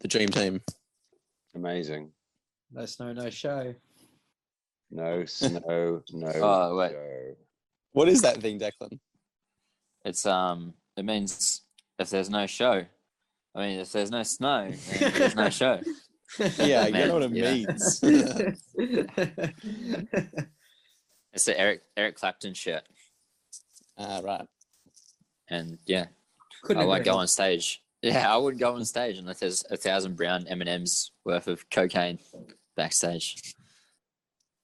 the dream team. Amazing. No snow, no show. No snow, no Oh, wait. show. What is that thing, Declan? It's it means if there's no show. I mean, if there's no snow, then there's no show. Yeah, you Man, know what it you know. means. It's the Eric Clapton shirt, Right. and yeah, Couldn't I won't agree go more. on stage. Yeah, I wouldn't go on stage unless there's 1,000 brown M&Ms worth of cocaine backstage.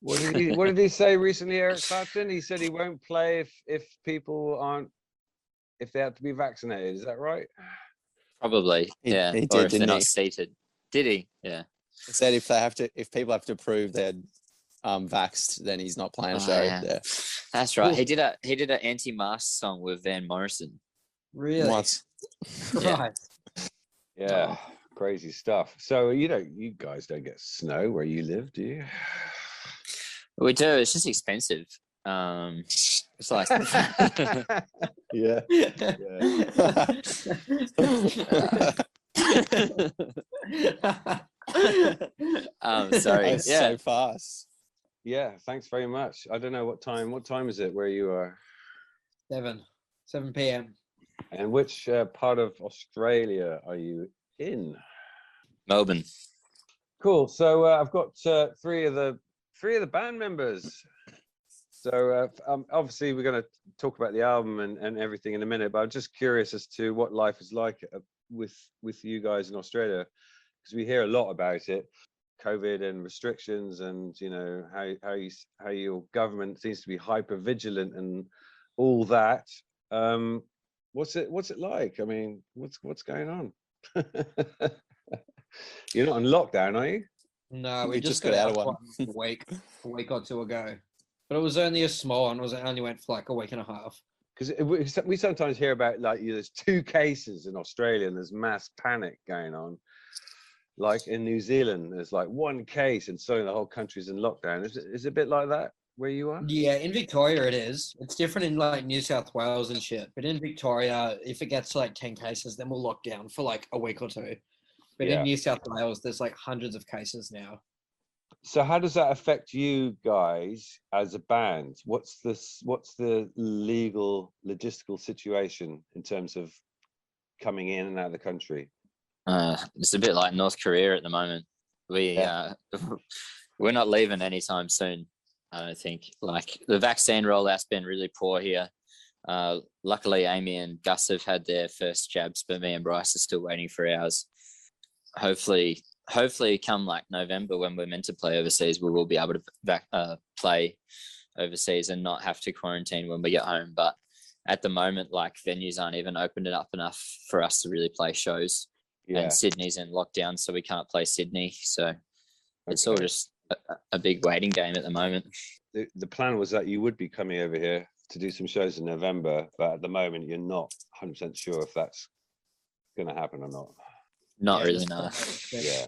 What did he say recently, Eric Clapton? He said he won't play if they have to be vaccinated. Is that right? Probably, yeah. He Or did, if they're didn't not he? seated. Did he? Yeah. He said if people have to prove they're vaxxed, then he's not playing a show. Yeah. Yeah. That's right. Cool. He did an anti-mask song with Van Morrison. Really? What? Yeah. Right. Yeah, crazy stuff. So you guys don't get snow where you live, do you? We do. It's just expensive. It's like Yeah. sorry. That's Yeah. so fast. Yeah, thanks very much. I don't know what time is it where you are? 7 p.m. And which part of Australia are you in? Melbourne. Cool. So I've got three of the band members. So obviously we're going to talk about the album and everything in a minute, but I'm just curious as to what life is like with you guys in Australia, because we hear a lot about it, COVID and restrictions, and how your government seems to be hyper vigilant and all that. What's it like? I mean, what's going on? You're not in lockdown, are you? No, We we just just got got out out of one. a week or two ago. But it was only a small one. It only went for like a week and a half. Because we sometimes hear about there's 2 cases in Australia and there's mass panic going on. Like in New Zealand, there's like 1 case and suddenly the whole country's in lockdown. Is it a bit like that where you are? Yeah, in Victoria it is. It's different in like New South Wales and shit. But in Victoria, if it gets to like 10 cases, then we'll lock down for like a week or two. But Yeah. in New South Wales, there's like hundreds of cases now. So how does that affect you guys as a band? What's the legal logistical situation in terms of coming in and out of the country? It's a bit like North Korea at the moment. We're not leaving anytime soon, I don't think. Like the vaccine rollout's been really poor here. Luckily, Amy and Gus have had their first jabs, but me and Bryce are still waiting for ours. Hopefully come like November when we're meant to play overseas, we will be able to play overseas and not have to quarantine when we get home. But at the moment, like venues aren't even opened up enough for us to really play shows. Yeah. And Sydney's in lockdown, so we can't play Sydney. So it's all just a big waiting game at the moment. The plan was that you would be coming over here to do some shows in November, but at the moment you're not 100% sure if that's going to happen or not. Not really, no. Yeah,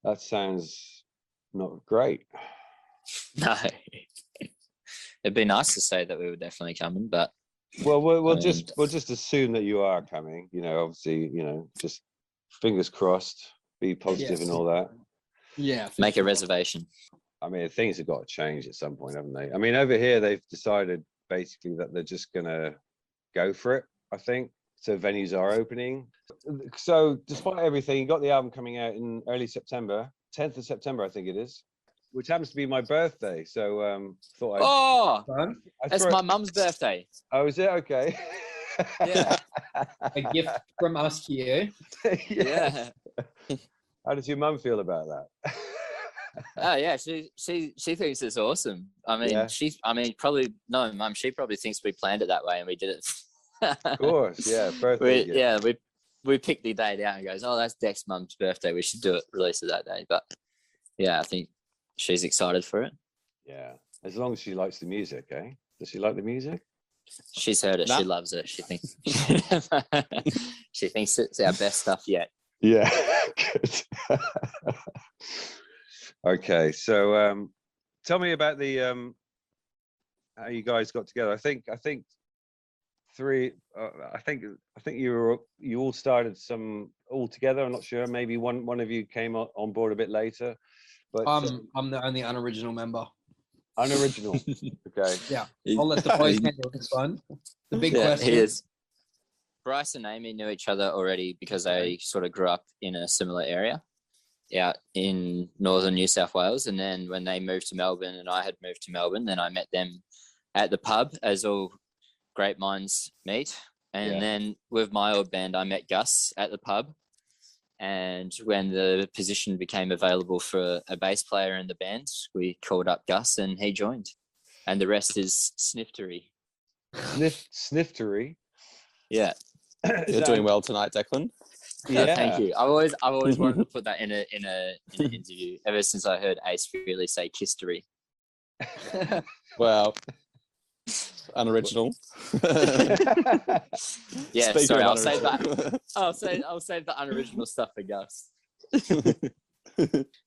that sounds not great. No. It'd be nice to say that we were definitely coming, but Well, we'll just assume that you are coming. Obviously, just fingers crossed, be positive and all that. Yeah. make a reservation. I mean, things have got to change at some point, haven't they? I mean, over here they've decided basically that they're just gonna go for it, I think. So venues are opening. So despite everything, you got the album coming out in early September, 10th of September, I think it is, which happens to be my birthday. So thought That's my mum's birthday. Oh, is it? Okay. Yeah. A gift from us to you. Yeah. How does your mum feel about that? Oh yeah, she thinks it's awesome. I mean, probably no, Mum. She probably thinks we planned it that way and we did it. Of course, yeah, birthday. We picked the date out and goes, oh, that's Dec's mum's birthday. We should do it, release it that day. But yeah, I think she's excited for it. Yeah, as long as she likes the music, eh? Does she like the music? She's heard it. No. She loves it. She thinks she thinks it's our best stuff yet. Yeah, good. Okay, so tell me about the how you guys got together. I think you all started all together? I'm not sure. Maybe one of you came on board a bit later. But I'm the only unoriginal member. Unoriginal. Okay. Yeah. I'll let the boys handle this one. The big question. He is. Bryce and Amy knew each other already because they sort of grew up in a similar area out in northern New South Wales. And then when they moved to Melbourne and I had moved to Melbourne, then I met them at the pub, as all great minds meet. And then with my old band, I met Gus at the pub. And when the position became available for a bass player in the band, we called up Gus and he joined. And the rest is sniftery. Sniftery? Yeah. You're doing well tonight, Declan. Yeah. Thank you. I've always wanted to put that in an interview ever since I heard Ace Frehley say kistery. Well, unoriginal. Yeah, Speaking sorry, of I'll save that. unoriginal. I'll save the unoriginal stuff for Gus.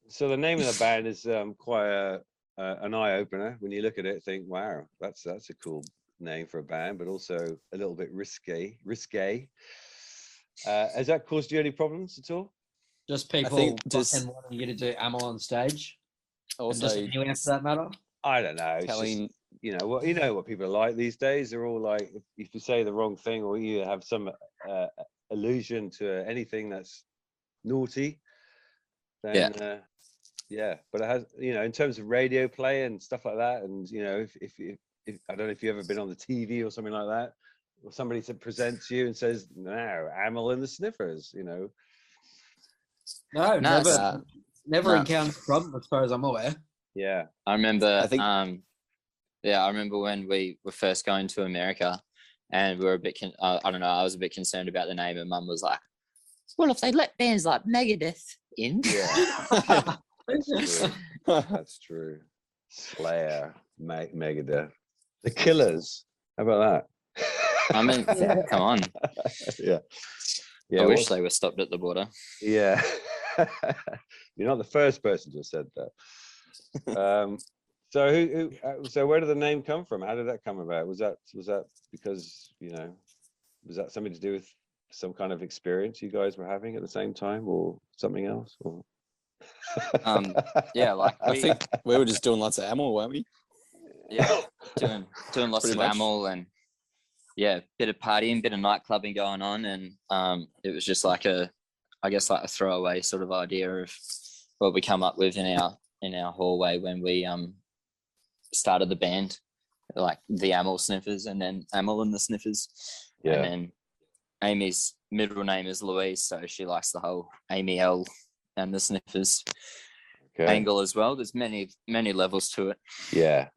So the name of the band is quite an eye opener. When you look at it, think, wow, that's a cool name for a band, but also a little bit risque. Has that caused you any problems at all? Just people fucking wanting you to do Amyl on stage. Also, and just anyone for that matter. I don't know. It's telling just, you know what people are like these days. They're all like, if you say the wrong thing or you have some allusion to anything that's naughty, then but it has, in terms of radio play and stuff like that, and if I don't know if you've ever been on the TV or something like that, or somebody presents you and says, "No, Amyl and the Sniffers," No, No, never encountered a problem as far as I'm aware. Yeah, I remember. I think- I remember when we were first going to America, and we were a bit. I don't know. I was a bit concerned about the name, and Mum was like, "Well, if they let bands like Megadeth in." yeah, that's true. Slayer, Megadeth, The Killers. How about that? I mean, come on. Yeah. I wish they were stopped at the border. Yeah. You're not the first person to have said that. So so where did the name come from? How did that come about? Was that because, was that something to do with some kind of experience you guys were having at the same time, or something else? Or Yeah, like I think we were just doing lots of Amyl, weren't we? yeah, doing lots Pretty of much. Amyl and bit of partying, bit of nightclubbing going on, and it was just like a throwaway sort of idea of what we come up with in our hallway when we started the band, like the Amyl Sniffers, and then Amyl and the Sniffers. Yeah. And then Amy's middle name is Louise, so she likes the whole Amy L and the Sniffers angle as well. There's many levels to it. Yeah.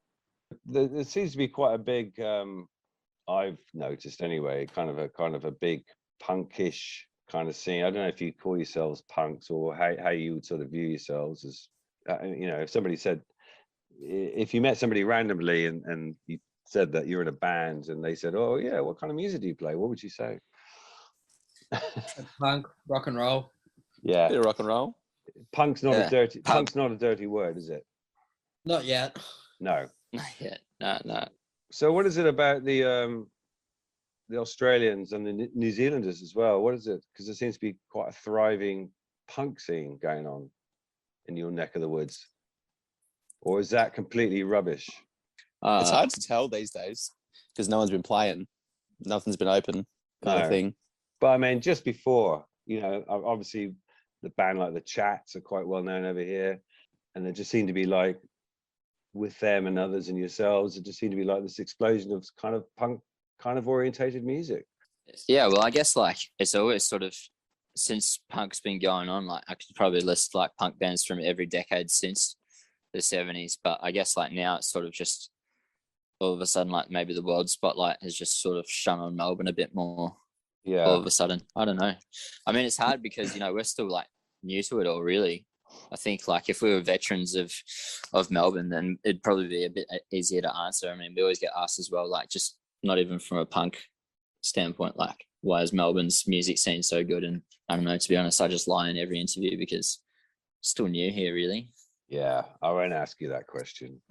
There seems to be quite a big, I've noticed anyway, kind of a big punkish kind of scene. I don't know if you call yourselves punks or how you would sort of view yourselves as, if somebody said, if you met somebody randomly and you said that you're in a band and they said, "Oh yeah, what kind of music do you play?" What would you say? Punk, rock and roll. Yeah, Bit of rock and roll. punk's not a dirty word, is it? Not yet. No. Not yet. No. So what is it about the Australians and the New Zealanders as well? What is it? Because there seems to be quite a thriving punk scene going on in your neck of the woods. Or is that completely rubbish? It's hard to tell these days because no one's been playing. Nothing's been open kind of thing. But I mean, just before, obviously the band like the Chats are quite well known over here. And there just seemed to be like, with them and others and yourselves, it just seemed to be like this explosion of kind of punk kind of orientated music. Yeah, well, I guess like it's always sort of, since punk's been going on, like I could probably list like punk bands from every decade since the 70s, but I guess like now it's sort of just all of a sudden like maybe the world spotlight has just sort of shone on Melbourne a bit more. Yeah, all of a sudden. I don't know. I mean, it's hard because we're still like new to it all, really. I think like if we were veterans of Melbourne, then it'd probably be a bit easier to answer. I mean, we always get asked as well, like just not even from a punk standpoint, like why is Melbourne's music scene so good? And I don't know, to be honest, I just lie in every interview because still new here, really. Yeah, I won't ask you that question.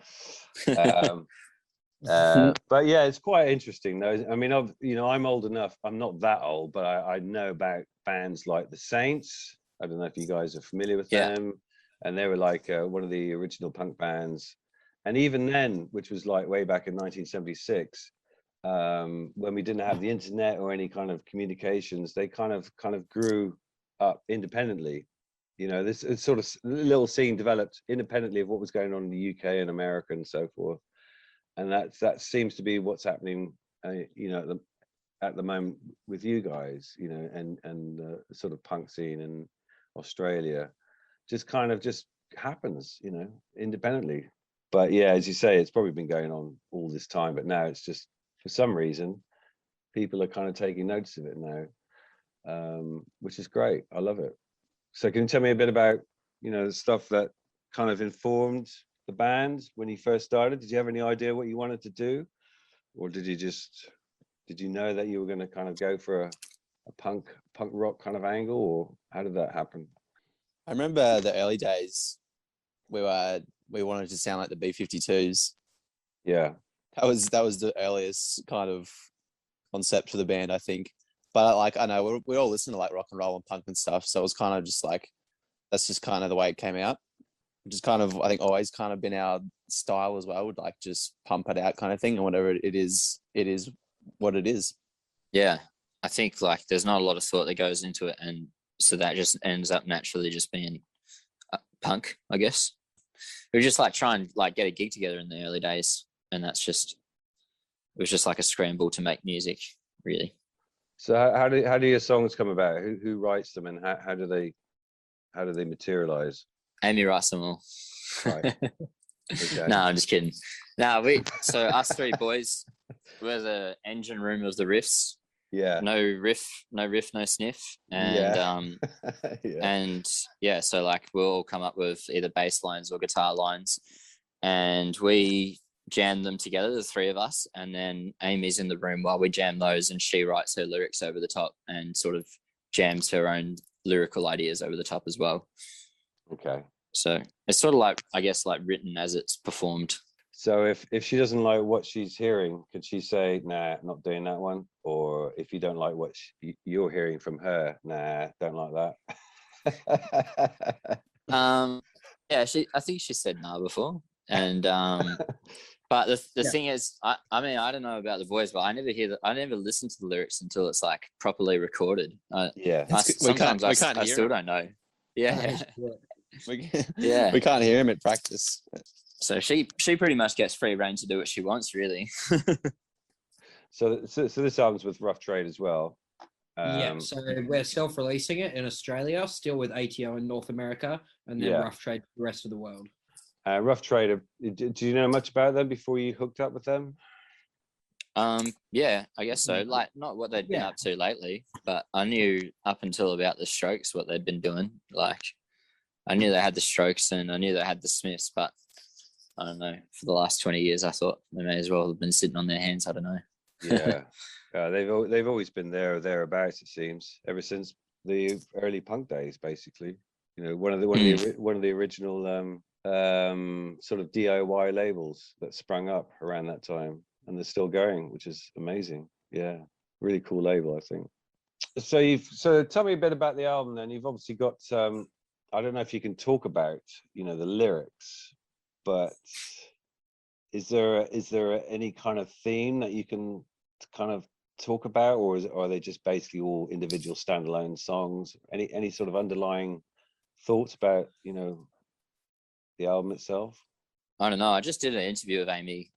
But yeah, it's quite interesting though. I mean, I'm old enough. I'm not that old, but I know about bands like the Saints. I don't know if you guys are familiar with them. And they were like one of the original punk bands. And even then, which was like way back in 1976, when we didn't have the internet or any kind of communications, they kind of grew up independently. This sort of little scene developed independently of what was going on in the UK and America and so forth. And that seems to be what's happening, at the moment with you guys, and the sort of punk scene in Australia, just happens, independently. But yeah, as you say, it's probably been going on all this time, but now it's just, for some reason, people are kind of taking notice of it now, which is great. I love it. So can you tell me a bit about, the stuff that kind of informed the band when you first started? Did you have any idea what you wanted to do, or did you know that you were going to kind of go for a punk rock kind of angle, or how did that happen? I remember the early days. We wanted to sound like the B-52s. Yeah, that was the earliest kind of concept for the band, I think. But I know we all listen to like rock and roll and punk and stuff, so it was kind of just like, that's just kind of the way it came out, which is kind of, I think, always kind of been our style as well. Would like just pump it out kind of thing, and whatever it is what it is. Yeah, I think like there's not a lot of thought that goes into it, and so that just ends up naturally just being punk, I guess. We just like try and like get a gig together in the early days, and it was just like a scramble to make music, really. So how do your songs come about? Who writes them, and how do they materialize? Amy writes them all. Right. Okay. No, I'm just kidding. So us three boys, we're the engine room of the riffs. Yeah. No riff, no sniff. And so like we'll all come up with either bass lines or guitar lines, and we jam them together, the three of us, and then Amy's in the room while we jam those, and she writes her lyrics over the top and sort of jams her own lyrical ideas over the top as well. Okay. So it's sort of like, I guess, like written as it's performed. So if she doesn't like what she's hearing, could she say, nah, not doing that one? Or if you don't like what you're hearing from her, nah, don't like that. Yeah, I think she said nah before. And but the thing is, I mean, I don't know about the boys, but I never listen to the lyrics until it's like properly recorded. Yeah. Sometimes I still don't know. Yeah. We can't hear him at practice. So she pretty much gets free reign to do what she wants, really. So this album's with Rough Trade as well. So we're self-releasing it in Australia, still with ATO in North America, and then Rough Trade for the rest of the world. Rough Trade, do you know much about them before you hooked up with them? Yeah, I guess so. Like, not what they'd been up to lately, but I knew up until about the Strokes what they'd been doing. Like, I knew they had the Strokes and I knew they had the Smiths, but I don't know. For the last 20 years, I thought they may as well have been sitting on their hands. I don't know. Yeah, they've always been there or thereabouts. It seems ever since the early punk days, basically. One of the original sort of DIY labels that sprung up around that time, and they're still going, which is amazing. Yeah, really cool label, I think. So tell me a bit about the album. Then you've obviously got I don't know if you can talk about the lyrics, but is there any kind of theme that you can kind of talk about, or are they just basically all individual standalone songs? Any sort of underlying thoughts about the album itself? I don't know. I just did an interview with Amy.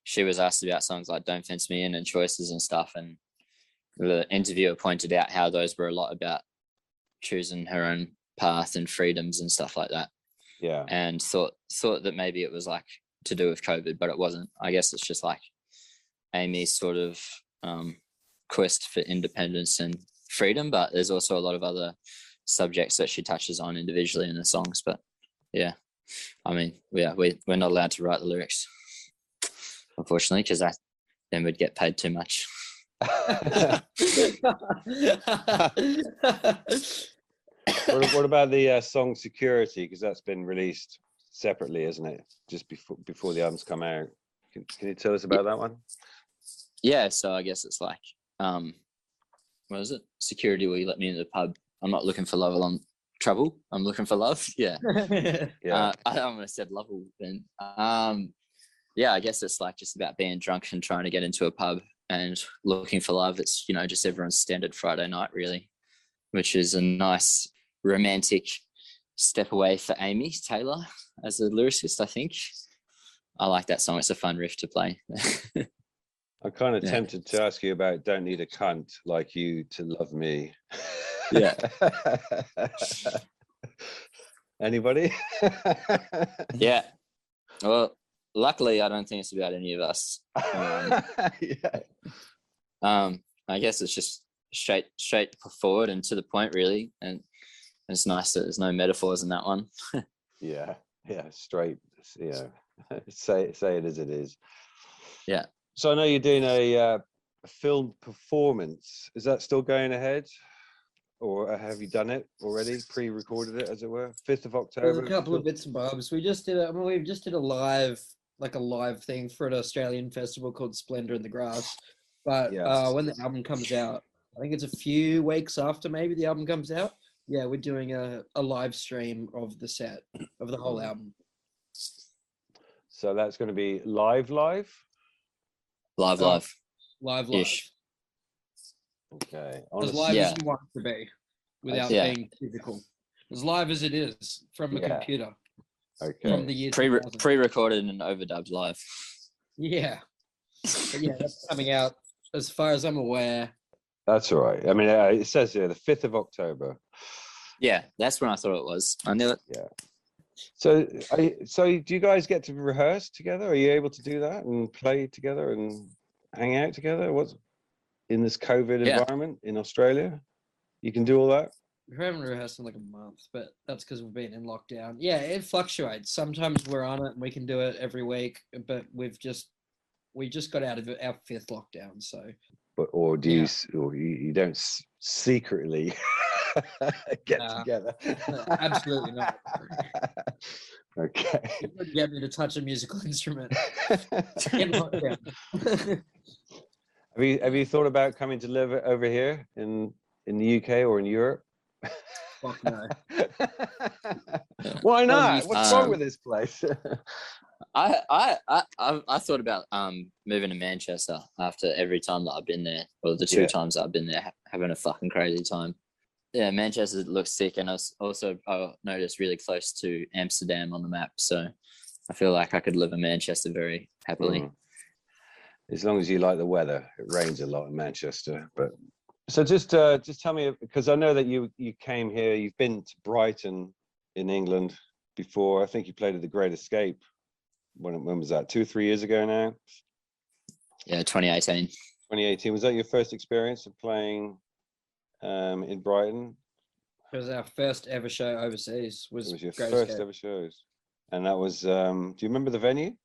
She was asked about songs like Don't Fence Me In and Choices and stuff, and the interviewer pointed out how those were a lot about choosing her own path and freedoms and stuff like that. Yeah. And thought that maybe it was like to do with COVID, but it wasn't. I guess it's just like Amy's sort of quest for independence and freedom, but there's also a lot of other subjects that she touches on individually in the songs. But yeah, I mean, we're not allowed to write the lyrics, unfortunately, because then we'd get paid too much. What about the song Security? Because that's been released separately, isn't it? Just before the album's come out. Can you tell us about that one? Yeah, so I guess it's like, what is it? Security will you let me into the pub? I'm not looking for love along trouble. I'm looking for love. Yeah. Yeah. I almost said lovable then. Yeah, I guess it's like just about being drunk and trying to get into a pub and looking for love. It's, you know, just everyone's standard Friday night, really, which is a nice romantic step away for Amy Taylor as a lyricist, I think. I like that song. It's a fun riff to play. I'm kind of Yeah. tempted to ask you about "Don't Need a Cunt Like You to Love Me." Yeah. Anybody? Yeah. Well, luckily, I don't think it's about any of us. Yeah. I guess it's just straight forward and to the point, really. And it's nice that there's no metaphors in that one. Yeah. Straight. You know, say it as it is. Yeah. So I know you're doing a film performance. Is that still going ahead, or have you done it already? Pre-recorded it, as it were. 5th of October. There's a couple of bits and bobs. We just did a live thing for an Australian festival called Splendor in the Grass. But when the album comes out, I think it's a few weeks after maybe the album comes out. Yeah, we're doing a live stream of the set of the whole album. So that's going to be live. Live. Live. Okay. As live as you want it to be, without being physical. As live as it is from a computer. Okay. From the year pre-recorded and overdubbed live. Yeah. But yeah, that's coming out as far as I'm aware. That's all right. I mean, it says here the 5th of October. Yeah, that's when I thought it was. I knew it. Yeah. So do you guys get to rehearse together? Are you able to do that and play together and hang out together? What's in this COVID environment in Australia? You can do all that? We haven't rehearsed in like a month, but that's because we've been in lockdown. Yeah, it fluctuates. Sometimes we're on it and we can do it every week, but we just got out of our 5th lockdown, so. Or you don't secretly get together? Absolutely not. Okay. You couldn't get me to touch a musical instrument in lockdown. Have you thought about coming to live over here in the UK or in Europe? Fuck no. Why not? What's wrong with this place? I thought about moving to Manchester after every time that I've been there, or the 2 times I've been there, having a fucking crazy time. Yeah, Manchester looks sick, and I noticed really close to Amsterdam on the map, so I feel like I could live in Manchester very happily. As long as you like the weather. It rains a lot in Manchester, but so just tell me, because I know that you came here. You've been to Brighton in England before. I think you played at the Great Escape. When was that? 2 or 3 years ago now? Yeah, 2018. 2018. Was that your first experience of playing in Brighton? It was our first ever show overseas. It was your Great first Escape. ever shows, and that was. Do you remember the venue?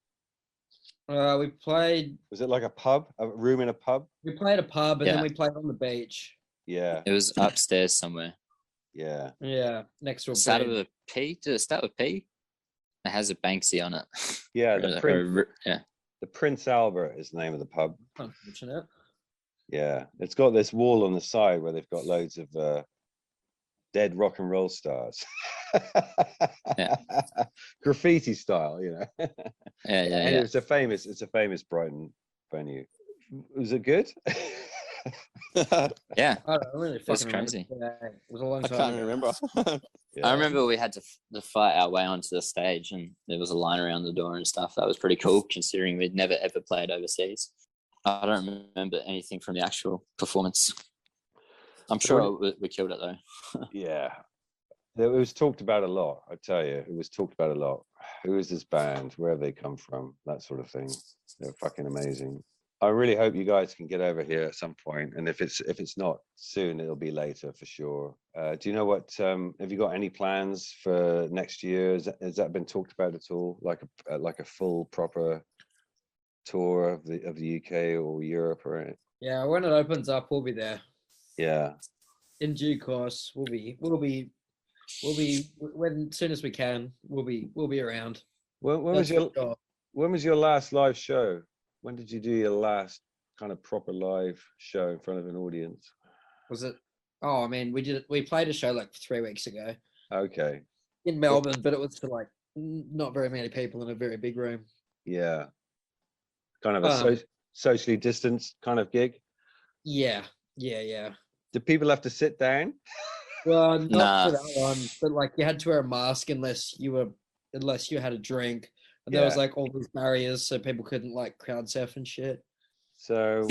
We played. Was it like a pub? A room in a pub? We played a pub, and then we played on the beach. Yeah. It was upstairs somewhere. Yeah. Yeah, next to a Start with a P? Did it start with P? It has a Banksy on it. Yeah, the Prince Albert is the name of the pub. Unfortunate. Yeah, it's got this wall on the side where they've got loads of dead rock and roll stars. Graffiti style, you know. Yeah. It's a famous Brighton venue. Was it good? Yeah. I don't really It was fucking crazy. remember. It was a long I time can't ago. remember. Yeah. I remember we had to fight our way onto the stage, and there was a line around the door and stuff. That was pretty cool, considering we'd never ever played overseas. I don't remember anything from the actual performance. I'm sure we killed it though. Yeah. It was talked about a lot, I tell you. It was talked about a lot. Who is this band? Where have they come from? That sort of thing. They're fucking amazing. I really hope you guys can get over here at some point, and if it's not soon, it'll be later for sure. Do you know what? Have you got any plans for next year? Has that been talked about at all? Like a full proper tour of the UK or Europe or anything? Yeah, when it opens up, we'll be there. Yeah. In due course, we'll be when as soon as we can. We'll be around. When was your when was your last live show? When did you do your last kind of proper live show in front of an audience? Was it? Oh, I mean, we played a show like 3 weeks ago. Okay. In Melbourne, but it was for like not very many people in a very big room. Yeah. Kind of a socially distanced kind of gig. Yeah. Do people have to sit down? Well, not for that one, but like you had to wear a mask unless you had a drink, and there was like all these barriers, so people couldn't like crowd surf and shit. So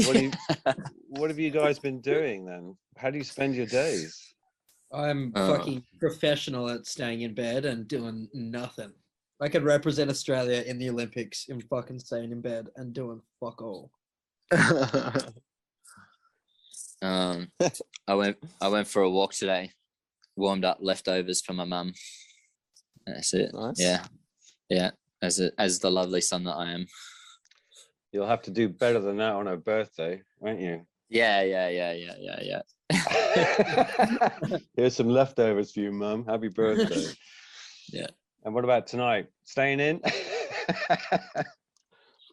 what have you guys been doing then? How do you spend your days? I'm fucking professional at staying in bed and doing nothing. I could represent Australia in the Olympics in fucking staying in bed and doing fuck all. I went for a walk today. Warmed up leftovers for my mum. That's it. Nice. Yeah. As the lovely son that I am. You'll have to do better than that on her birthday, won't you? Yeah. Here's some leftovers for you, Mum. Happy birthday. Yeah. And what about tonight? Staying in?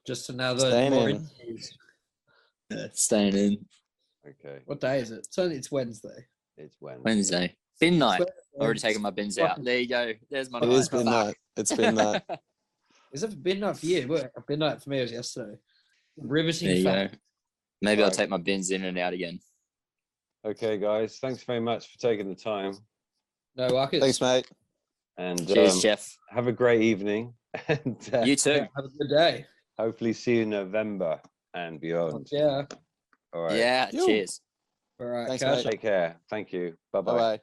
Just another Staying in. interviews. Staying in. Okay. What day is it? It's Wednesday. It's Wednesday. Wednesday. Bin night. Already taken my bins out. There you go. There's my It night. is bin night. It's bin night. Is it bin night for you? Well, bin night for me was yesterday. Riveting There you fact. go. Maybe I'll Right. take my bins in and out again. Okay, guys. Thanks very much for taking the time. No, Marcus. Thanks, mate. And Cheers, Jeff. have a great evening. And You too. Have a good day. hopefully see you in November and beyond. Yeah. All right. Yeah. Yo. Cheers. All right. Thanks, Cash. mate. Take care. Thank you. Bye-bye. Bye bye.